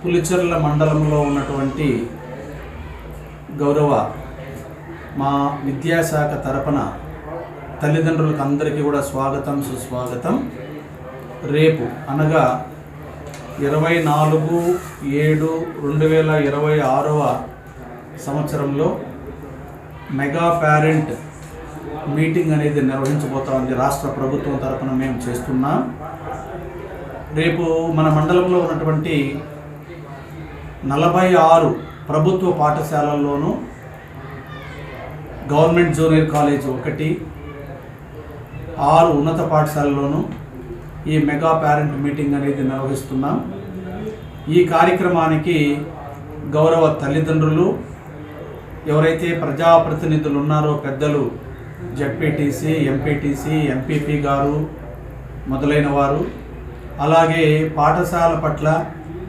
పులిచెర్ల మండలంలో ఉన్నటువంటి గౌరవ మా విద్యాశాఖ తరపున తల్లిదండ్రులకు అందరికీ కూడా స్వాగతం సుస్వాగతం. రేపు అనగా 24/7/2026 సంవత్సరంలో మెగా పేరెంట్ మీటింగ్ అనేది నిర్వహించబోతా ఉంది. రాష్ట్ర ప్రభుత్వం తరపున మేము చేస్తున్నాం. రేపు మన మండలంలో ఉన్నటువంటి 46 ప్రభుత్వ పాఠశాలల్లోనూ గవర్నమెంట్ జూనియర్ కాలేజ్ 1, 6 ఉన్నత పాఠశాలల్లోనూ ఈ మెగా పేరెంట్ మీటింగ్ అనేది నిర్వహిస్తున్నాం. ఈ కార్యక్రమానికి గౌరవ తల్లిదండ్రులు, ఎవరైతే ప్రజాప్రతినిధులు ఉన్నారో పెద్దలు, జెడ్పీటీసీ, ఎంపీటీసీ, ఎంపీపీ గారు మొదలైన వారు, అలాగే పాఠశాల పట్ల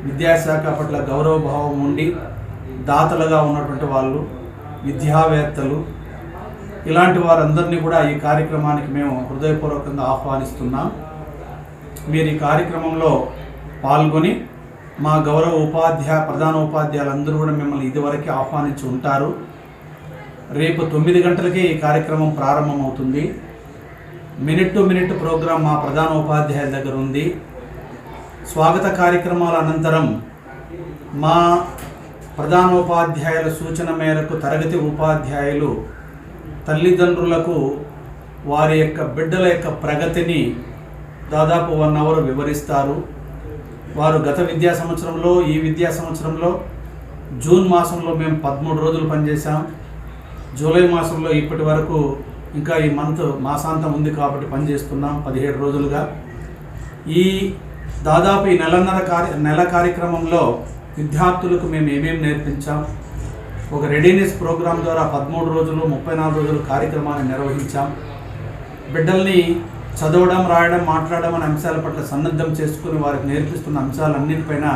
విద్యాశాఖ పట్ల గౌరవభావం ఉండి దాతలుగా ఉన్నటువంటి వాళ్ళు, విద్యావేత్తలు, ఇలాంటి వారందరినీ కూడా ఈ కార్యక్రమానికి మేము హృదయపూర్వకంగా ఆహ్వానిస్తున్నాం. మీరు ఈ కార్యక్రమంలో పాల్గొని మా గౌరవ ప్రధాన ఉపాధ్యాయులందరూ కూడా మిమ్మల్ని ఇదివరకే ఆహ్వానించి ఉంటారు. రేపు 9 గంటలకే ఈ కార్యక్రమం ప్రారంభమవుతుంది. మినిట్ టు మినిట్ ప్రోగ్రాం మా ప్రధాన ఉపాధ్యాయుల దగ్గర ఉంది. స్వాగత కార్యక్రమాల అనంతరం మా ప్రధానోపాధ్యాయుల సూచన మేరకు తరగతి ఉపాధ్యాయులు తల్లిదండ్రులకు వారి యొక్క బిడ్డల యొక్క ప్రగతిని దాదాపు 1 అవర్ వివరిస్తారు. వారు గత విద్యా సంవత్సరంలో, ఈ విద్యా సంవత్సరంలో జూన్ మాసంలో మేము 13 రోజులు పనిచేసాం. జూలై మాసంలో ఇప్పటి వరకు ఇంకా ఈ మాసాంతం ఉంది కాబట్టి పనిచేస్తున్నాం 17 రోజులుగా. ఈ దాదాపు ఈ నెల కార్యక్రమంలో విద్యార్థులకు మేము ఏమేమి నేర్పించాం, ఒక రెడీనెస్ ప్రోగ్రాం ద్వారా 13 రోజులు 34 రోజులు కార్యక్రమాన్ని నిర్వహించాం. బిడ్డల్ని చదవడం, రాయడం, మాట్లాడడం అనే అంశాల పట్ల సన్నద్ధం చేసుకుని వారికి నేర్పిస్తున్న అంశాలన్నిటిపైన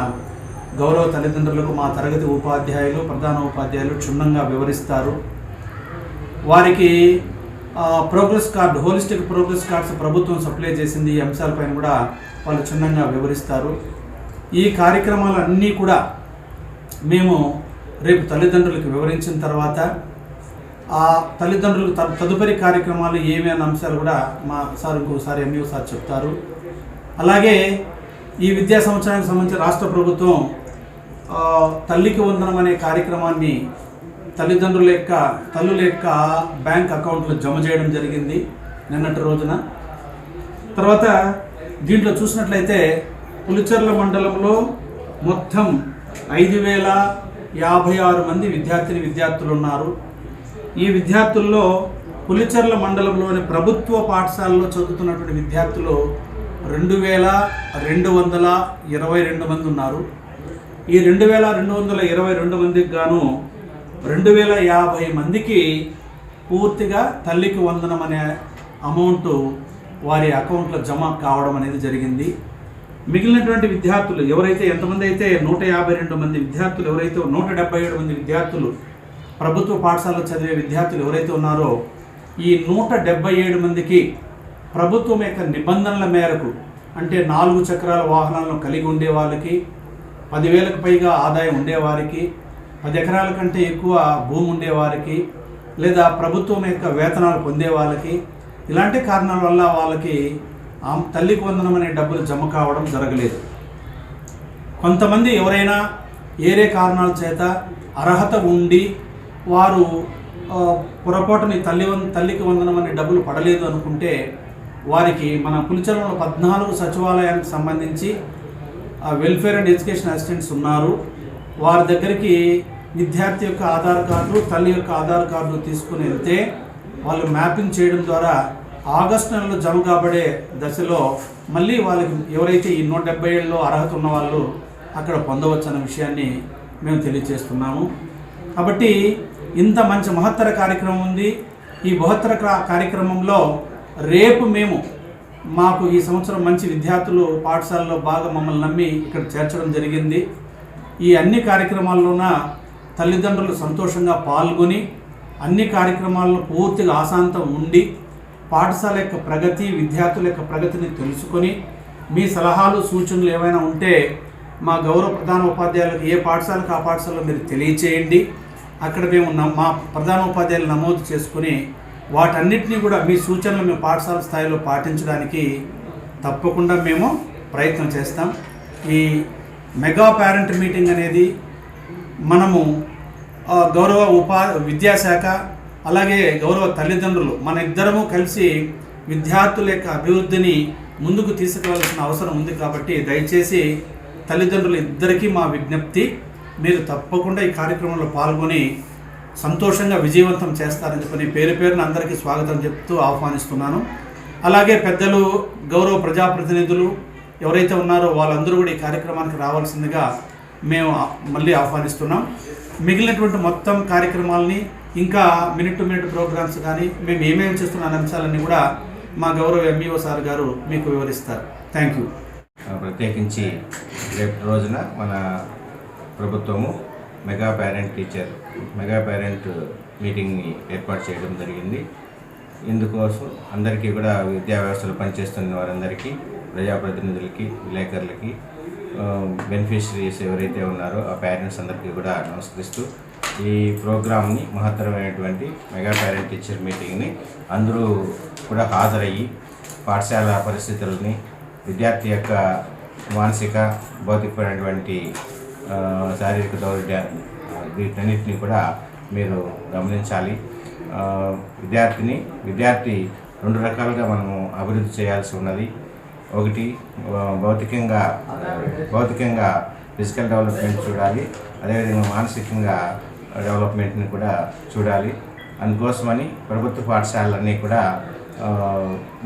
గౌరవ తల్లిదండ్రులకు మా తరగతి ఉపాధ్యాయులు, ప్రధాన ఉపాధ్యాయులు క్షుణ్ణంగా వివరిస్తారు. వారికి progress card, holistic progress cards ప్రభుత్వం సప్లై చేసింది. ఈ అంశాలపైన కూడా వాళ్ళు క్షుణ్ణంగా వివరిస్తారు. ఈ కార్యక్రమాలన్నీ కూడా మేము రేపు తల్లిదండ్రులకు వివరించిన తర్వాత ఆ తల్లిదండ్రులు తదుపరి కార్యక్రమాలు ఏమేమి అంశాలు కూడా మా సార్ ఇంకొకసారి ఎంఈఓ సార్ చెప్తారు. అలాగే ఈ విద్యా సంవత్సరానికి సంబంధించి రాష్ట్ర ప్రభుత్వం తల్లికి వందనం అనే కార్యక్రమాన్ని తల్లుల యొక్క బ్యాంక్ అకౌంట్లో జమ చేయడం జరిగింది నిన్నటి రోజున. తర్వాత దీంట్లో చూసినట్లయితే పులిచెర్ల మండలంలో మొత్తం 5056 మంది విద్యార్థులు ఉన్నారు. ఈ విద్యార్థుల్లో పులిచెర్ల మండలంలోని ప్రభుత్వ పాఠశాలలో చదువుతున్నటువంటి విద్యార్థులు 2222 మంది ఉన్నారు. ఈ 2222 మందికి గాను 2050 మందికి పూర్తిగా తల్లికి వందనం అనే అమౌంట్ వారి అకౌంట్లో జమ కావడం అనేది జరిగింది. మిగిలినటువంటి విద్యార్థులు ఎవరైతే ఎంతమంది అయితే 152 మంది విద్యార్థులు, ఎవరైతే 177 మంది విద్యార్థులు ప్రభుత్వ పాఠశాలలో చదివే విద్యార్థులు ఎవరైతే ఉన్నారో ఈ 177 మందికి ప్రభుత్వం యొక్క నిబంధనల మేరకు, అంటే 4 చక్రాల వాహనాలను కలిగి ఉండే వాళ్ళకి, 10,000కు పైగా ఆదాయం ఉండేవారికి, 10 ఎకరాల కంటే ఎక్కువ భూమి ఉండేవారికి, లేదా ప్రభుత్వం యొక్క వేతనాలు పొందే వాళ్ళకి, ఇలాంటి కారణాల వల్ల వాళ్ళకి తల్లికి వందనం అనే డబ్బులు జమ కావడం జరగలేదు. కొంతమంది ఎవరైనా ఏరే కారణాల చేత అర్హత ఉండి వారు పొరపాటుని తల్లికి వందనం అనే డబ్బులు పడలేదు అనుకుంటే వారికి మన పులిచెర్లలో 14 సచివాలయానికి సంబంధించి వెల్ఫేర్ అండ్ ఎడ్యుకేషన్ అసిస్టెంట్స్ ఉన్నారు. వారి దగ్గరికి విద్యార్థి యొక్క ఆధార్ కార్డు, తల్లి యొక్క ఆధార్ కార్డు తీసుకుని వెళ్తే వాళ్ళు మ్యాపింగ్ చేయడం ద్వారా ఆగస్టు నెలలో జమ కాబడే దశలో మళ్ళీ వాళ్ళకి ఎవరైతే ఈ 177లో అర్హత ఉన్న వాళ్ళు అక్కడ పొందవచ్చు అన్న విషయాన్ని మేము తెలియజేస్తున్నాము. కాబట్టి ఇంత మంచి మహత్తర కార్యక్రమం ఉంది. ఈ మహత్తర కార్యక్రమంలో రేపు మాకు ఈ సంవత్సరం మంచి విద్యార్థులు పాఠశాలలో బాగా మమ్మల్ని నమ్మి ఇక్కడ చేర్చడం జరిగింది. ఈ అన్ని కార్యక్రమాల్లోన తల్లిదండ్రులు సంతోషంగా పాల్గొని అన్ని కార్యక్రమాల్లో పూర్తిగా ఆశాంతం ఉండి పాఠశాల యొక్క ప్రగతి, విద్యార్థుల యొక్క ప్రగతిని తెలుసుకొని మీ సలహాలు సూచనలు ఏమైనా ఉంటే మా గౌరవ ప్రధాన ఉపాధ్యాయులకు ఏ పాఠశాలకు ఆ పాఠశాలలో మీరు తెలియచేయండి. అక్కడ మేము మా ప్రధాన ఉపాధ్యాయులు నమోదు చేసుకుని వాటన్నిటినీ కూడా మీ సూచనలు మేము పాఠశాల స్థాయిలో పాటించడానికి తప్పకుండా మేము ప్రయత్నం చేస్తాం. ఈ మెగా పేరెంట్ మీటింగ్ అనేది మనము గౌరవ విద్యాశాఖ అలాగే గౌరవ తల్లిదండ్రులు మన ఇద్దరము కలిసి విద్యార్థుల యొక్క అభివృద్ధిని ముందుకు తీసుకువెళ్ళాల్సిన అవసరం ఉంది. కాబట్టి దయచేసి తల్లిదండ్రులు ఇద్దరికీ మా విజ్ఞప్తి, మీరు తప్పకుండా ఈ కార్యక్రమంలో పాల్గొని సంతోషంగా విజయవంతం చేస్తారని చెప్పని పేరున అందరికీ స్వాగతం చెప్తూ ఆహ్వానిస్తున్నాను. అలాగే పెద్దలు, గౌరవ ప్రజాప్రతినిధులు ఎవరైతే ఉన్నారో వాళ్ళందరూ కూడా ఈ కార్యక్రమానికి రావాల్సిందిగా మేము మళ్ళీ ఆహ్వానిస్తున్నాం. మిగిలినటువంటి మొత్తం కార్యక్రమాలని ఇంకా మినిట్ టు మినిట్ ప్రోగ్రామ్స్ కానీ మేము ఏమేమి చేస్తున్న అంశాలన్నీ కూడా మా గౌరవ ఎంఈఓ సార్ గారు మీకు వివరిస్తారు. Thank you. ప్రత్యేకించి రేపు రోజున మన ప్రభుత్వము మెగా పేరెంట్ మీటింగ్ని ఏర్పాటు చేయడం జరిగింది. ఇందుకోసం అందరికీ కూడా విద్యా వ్యవస్థలో పనిచేస్తున్న వారందరికీ, ప్రజాప్రతినిధులకి, విలేకరులకి, బెనిఫిషరీస్ ఎవరైతే ఉన్నారో ఆ పేరెంట్స్ అందరికీ కూడా నమస్కరిస్తూ ఈ ప్రోగ్రామ్ని, మహత్తరమైనటువంటి మెగా పేరెంట్ టీచర్ మీటింగ్ని అందరూ కూడా హాజరయ్యి పాఠశాల పరిస్థితులని, విద్యార్థి యొక్క మానసిక, భౌతికమైనటువంటి శారీరక దౌర్బల్యాన్ని వీటన్నిటిని కూడా మీరు గమనించాలి. విద్యార్థి రెండు రకాలుగా మనము అభివృద్ధి చేయాల్సి ఉన్నది. ఒకటి భౌతికంగా ఫిజికల్ డెవలప్మెంట్ చూడాలి, అదేవిధంగా మానసికంగా డెవలప్మెంట్ని కూడా చూడాలి. అందుకోసమని ప్రభుత్వ పాఠశాలన్నీ కూడా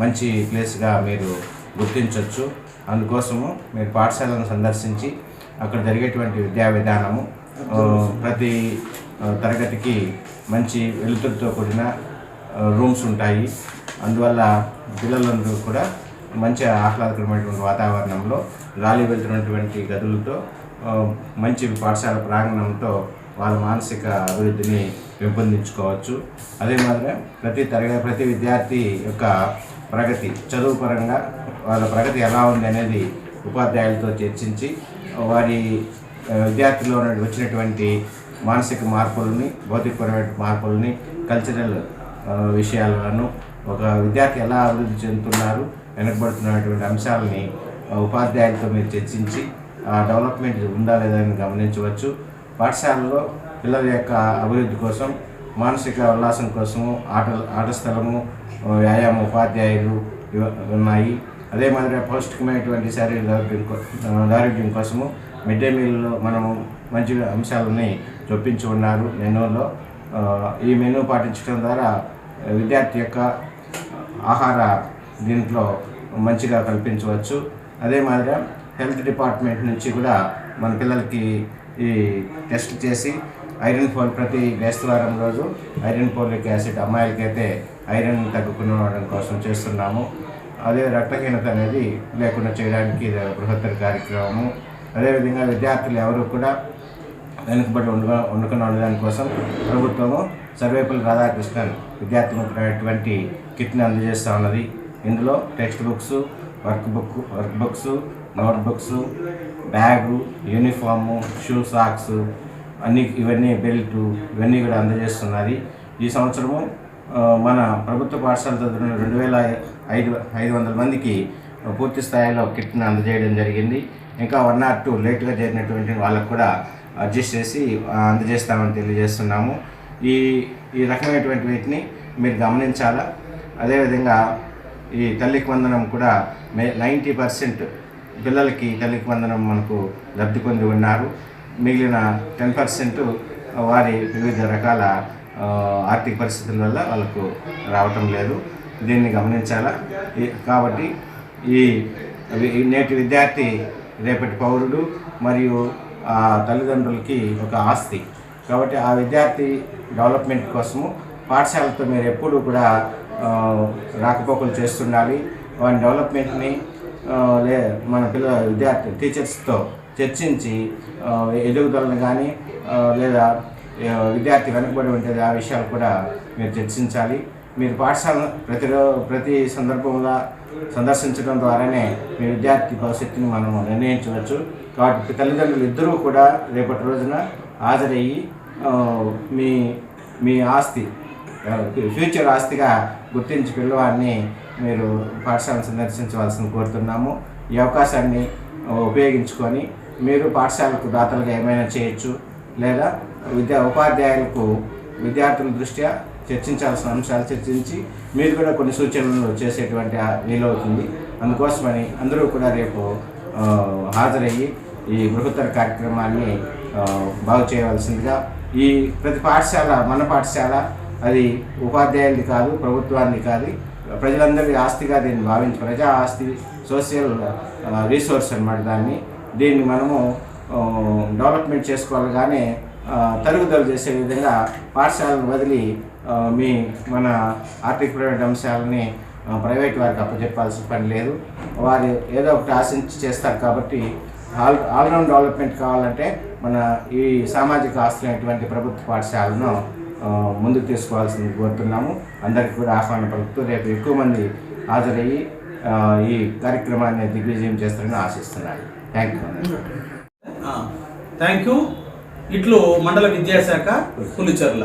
మంచి ప్లేస్గా మీరు గుర్తించవచ్చు. అందుకోసము మీరు పాఠశాలను సందర్శించి అక్కడ జరిగేటువంటి విద్యా విధానము, ప్రతి తరగతికి మంచి వెలుతురుతో కూడిన రూమ్స్ ఉంటాయి. అందువల్ల పిల్లలందరూ కూడా మంచి ఆహ్లాదకరమైనటువంటి వాతావరణంలో, గాలి వెళ్తున్నటువంటి గదులతో, మంచి పాఠశాల ప్రాంగణంతో వాళ్ళ మానసిక అభివృద్ధిని పెంపొందించుకోవచ్చు. అదే మాదిరిగా ప్రతి విద్యార్థి యొక్క ప్రగతి, చదువు పరంగా వాళ్ళ ప్రగతి ఎలా ఉంది అనేది ఉపాధ్యాయులతో చర్చించి వారి విద్యార్థుల్లో వచ్చినటువంటి మానసిక మార్పులని, భౌతికపరమైన మార్పులని, కల్చరల్ విషయాలను, ఒక విద్యార్థి ఎలా అభివృద్ధి చెందుతున్నారు, వెనకబడుతున్నటువంటి అంశాలని ఉపాధ్యాయులతో మీరు చర్చించి ఆ డెవలప్మెంట్ ఉందా లేదని గమనించవచ్చు. పాఠశాలలో పిల్లల యొక్క అభివృద్ధి కోసం, మానసిక ఉల్లాసం కోసము ఆట స్థలము, వ్యాయామ ఉపాధ్యాయులు ఉన్నాయి. అదే మాదిరిగా పౌష్టికమైనటువంటి శారీరక ఆరోగ్యం కోసము మిడ్ డే మీల్లో మనము మంచి అంశాలని చొప్పించి ఉన్నారు మెనూలో. ఈ మెనూ పాటించడం ద్వారా విద్యార్థి యొక్క ఆహార దీంట్లో మంచిగా కల్పించవచ్చు. అదే మాదిరిగా హెల్త్ డిపార్ట్మెంట్ నుంచి కూడా మన పిల్లలకి ఈ టెస్ట్ చేసి ప్రతి బేస్తవారం రోజు ఐరన్ ఫోలిక్ యాసిడ్, అమ్మాయిలకైతే ఐరన్ తగ్గుకునడం కోసం చేస్తున్నాము. అదే రక్తహీనత అనేది లేకుండా చేయడానికి బృహత్తర కార్యక్రమము. అదేవిధంగా విద్యార్థులు ఎవరు కూడా వెనుకబడి ఉండడం కోసం ప్రభుత్వము సర్వేపల్లి రాధాకృష్ణన్ విద్యార్థి ముఖ్యమైనటువంటి కిట్ని అందజేస్తూ ఉన్నది. ఇందులో text books, work books, note books, bag, uniform, shoe, socks ఇవన్నీ బెల్టు ఇవన్నీ కూడా అందజేస్తున్నది. ఈ సంవత్సరము మన ప్రభుత్వ పాఠశాల చదువుతున్న 2500 మందికి పూర్తి స్థాయిలో కిట్ని అందజేయడం జరిగింది. ఇంకా 1 or 2 లేట్గా చేరినటువంటి వాళ్ళకు కూడా అడ్జస్ట్ చేసి అందజేస్తామని తెలియజేస్తున్నాము. ఈ రకమైనటువంటి వీటిని మీరు గమనించాలా. అదేవిధంగా ఈ తల్లికి వందనం కూడా 90% పిల్లలకి తల్లికి వందనం మనకు లబ్ధి పొంది ఉన్నారు. మిగిలిన 10% వారి వివిధ రకాల ఆర్థిక పరిస్థితుల వల్ల వాళ్ళకు రావటం లేదు. దీన్ని గమనించాలా. కాబట్టి నేటి విద్యార్థి రేపటి పౌరుడు మరియు తల్లిదండ్రులకి ఒక ఆస్తి. కాబట్టి ఆ విద్యార్థి డెవలప్మెంట్ కోసము పాఠశాలతో మీరు ఎప్పుడూ కూడా రాకపోకలు చేస్తుండాలి. వారి డెవలప్మెంట్ని మన విద్యార్థి టీచర్స్తో చర్చించి ఎదుగుదలను కానీ లేదా విద్యార్థి వెనుకబడి ఉంటుంది ఆ విషయాలు కూడా మీరు చర్చించాలి. మీరు పాఠశాల ప్రతి సందర్భంలో సందర్శించడం ద్వారానే మీ విద్యార్థి భవిష్యత్తుని మనం నిర్ణయించవచ్చు. కాబట్టి తల్లిదండ్రులు ఇద్దరూ కూడా రేపటి రోజున హాజరయ్యి మీ మీ ఆస్తి ఫ్యూచర్ ఆస్తిగా గుర్తించి పిల్లవాడిని మీరు పాఠశాలను సందర్శించవలసింది కోరుతున్నాము. ఈ అవకాశాన్ని ఉపయోగించుకొని మీరు పాఠశాలకు దాతలుగా ఏమైనా చేయొచ్చు, లేదా ఉపాధ్యాయులకు విద్యార్థుల దృష్ట్యా చర్చించాల్సిన అంశాలు చర్చించి మీరు కూడా కొన్ని సూచనలు చేసేటువంటి వీలవుతుంది. అందుకోసమని అందరూ కూడా రేపు హాజరయ్యి ఈ బృహత్తర కార్యక్రమాన్ని బాగు చేయవలసిందిగా, ఈ ప్రతి పాఠశాల మన పాఠశాల అది ఉపాధ్యాయులది కాదు, ప్రభుత్వాన్ని కాదు, ప్రజలందరి ఆస్తిగా దీన్ని భావించి ప్రజా ఆస్తి సోషల్ రీసోర్స్ అన్నమాట. దీన్ని మనము డెవలప్మెంట్ చేసుకోవాలని తరుగుదల చేసే విధంగా పాఠశాలను వదిలి మన ఆర్థిక ప్రైవేట్ అంశాలని ప్రైవేట్ వారికి అప్పచెప్పాల్సిన పని లేదు. వారు ఏదో ఒకటి ఆశించి చేస్తారు. కాబట్టి ఆల్రౌండ్ డెవలప్మెంట్ కావాలంటే మన ఈ సామాజిక ఆస్తులు అనేటువంటి ప్రభుత్వ పాఠశాలను ముందుకు తీసుకోవాల్సింది కోరుతున్నాము. అందరికీ కూడా ఆహ్వానం పలుకుతూ రేపు ఎక్కువ మంది హాజరయ్యి ఈ కార్యక్రమాన్ని దిగ్విజయం చేస్తారని ఆశిస్తున్నాను. Thank you. ఇట్లు మండల విద్యాశాఖ పులిచెర్ల.